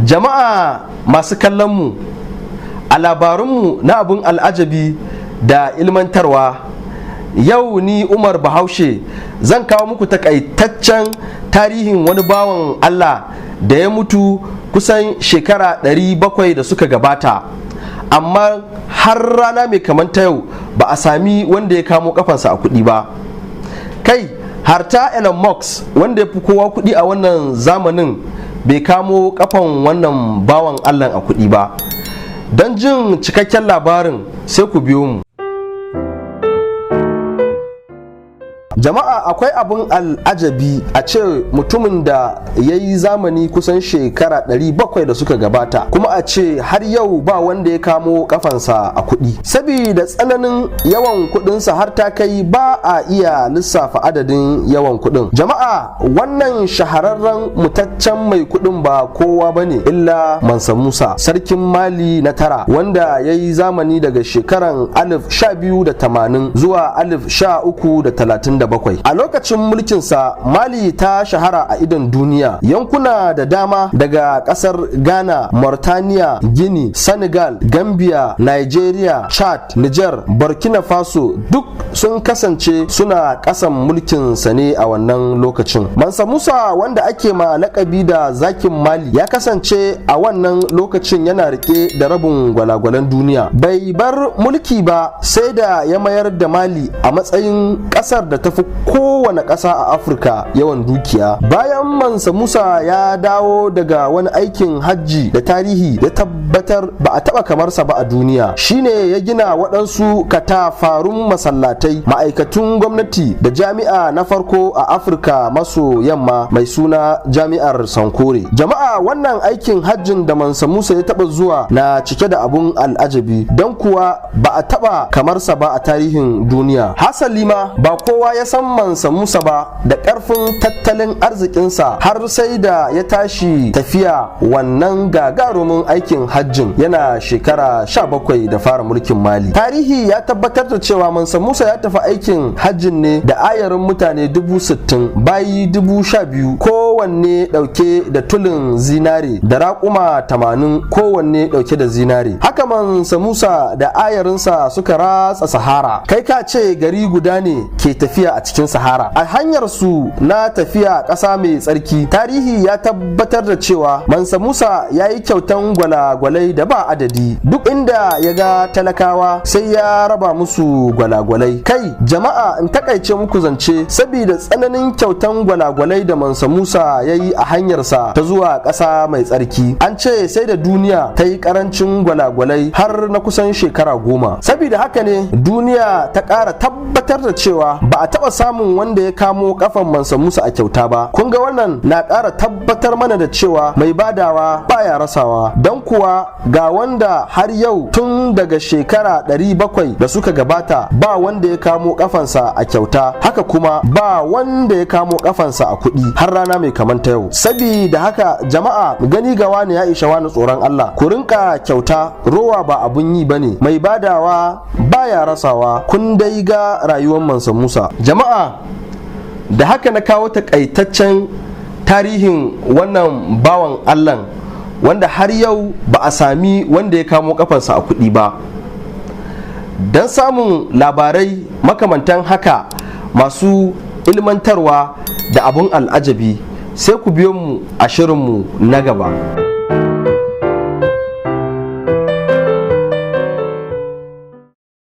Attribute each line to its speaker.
Speaker 1: Jama'a masu kallonmu, a labarunmu na abin al'ajabi da ilmantarwa, yau ni Umar Bahaushe zan kawo muku takaitaccen tarihin wani bawan Allah da ya mutu kusan shekara 700 da suka gabata, amma har rana mai kamanta yau ba a sami wanda ya kamo kafansa a kuɗi ba. Kai harta Elon Musk wanda ya fi kowa kuɗi a wannan zamanin bai kamo kafan wannan bawan Allah a kuɗi ba. Don jin cikakken labarin sai ku biyo mu. Jama'a, akwai abin al'ajabi a ce mutumin da ya yi zamani kusan shekara 700 da suka gabata, kuma a ce har yau ba wanda ya kamo kafansa a kuɗi. Sabida tsananin yawan kuɗinsa har ta kai ba a iya lissafa adadin yawan kuɗin. Jama'a, wannan shahararren mutaccen mai kuɗin ba kowa bane illa Mansa Musa, sarkin Mali na tara, wanda ya yi zamani daga shekaran 1280 zuwa 1337. A lokacin mulkinsa, Mali ta shahara a idon duniya. Yankuna da dama daga kasar Ghana, Mauritania, Guinea, Senegal, Gambia, Nigeria, Chad, Niger, Burkina Faso duk sun kasance suna kasan mulkinsa ne a wannan lokacin. Mansa Musa, wanda ake ma lakabi da zakin Mali, ya kasance a wannan lokacin yana rike da rabin gwalagwalan duniya. Bai bar mulki ba sai da ya mayar da Mali a matsayin kasar da ta fi kowane ƙasa a Afirka yawan dukiya. Bayan Mansa Musa ya dawo daga wani aikin hajji da tarihi ya tabbatar ba a taɓa kamarsa ba a duniya, shine ya gina waɗansu katafarun masallatai, ma'aikatun gwamnati da jami'a na farko a Afirka maso yamma mai suna Jami'ar Sankore. Jama'a, wannan aikin hajjin da Mansa Musa ya taɓa zuwa na cike da abun al'ajabi, don kuwa ba a taɓa kamarsa ba a tarihin duniya. Hasali ma ba kowa ya san Mansa Musa ba da ƙarfin tattalin arzikinsa har sai da ya tashi tafiya wannan gagarumin aikin hajjin yana shekara 17 da fara mulkin Mali. Tarihi ya tabbatar da cewa Mansa Musa ya tafi aikin hajjin ne da ayarin mutane 60,000, bayi 12,000 kowanne ɗauke da tulin zinare, da raƙuma 80 kowanne ɗauke da zinare. Haka Mansa Musa da ayarinsa suka ratsa Sahara, kai ka ce gari guda ne ke tafiya a cikin Sahara. A hanyar su na tafiya ƙasa mai tsarki, tarihi ya tabbatar da cewa Mansa Musa ya yi kyautan gwalagwalai da ba adadi. Duk inda ya ga talakawa sai ya raba musu gwalagwalai. Kai jama'a, in takaice muku zance, saboda tsananin kyautan gwalagwalai da Mansa Musa ya yi a hanyarsa ta zuwa ƙasa mai tsarki, an ce sai da duniya ta yi ƙarancin gwalagwalai har na kusan shekara 10. Saboda haka ne duniya ta ƙara tabbatar da cewa ba a taɓa samun wanda ya kamo kafan Mansa Musa a kyauta ba. Kun ga wannan na ƙara tabbatar mana da cewa mai badawa baya rasawa, don kuwa ga wanda har yau tun daga shekara 700 da suka gabata ba wanda ya kamo kafansa a kyauta, haka kuma ba wanda ya kamo kafansa a kuɗi har rana mai kamanta yau. Sabida haka jama'a, gani ga wani ya isha wani tsoron Allah. Ku rinka kyauta, rowa ba abun yi bane, mai badawa baya rasawa. Kun dai ga rayuwar Mansa Musa. Jama'a, da haka na kawo takaitaccen tarihin wannan bawan Allah wanda har yau ba a sami wanda ya kamo kafansa a kuɗi ba. Don samun labarai makamantan haka masu ilmantarwa da abun al'ajabi, sai ku biyo mu a shirinmu na gaba.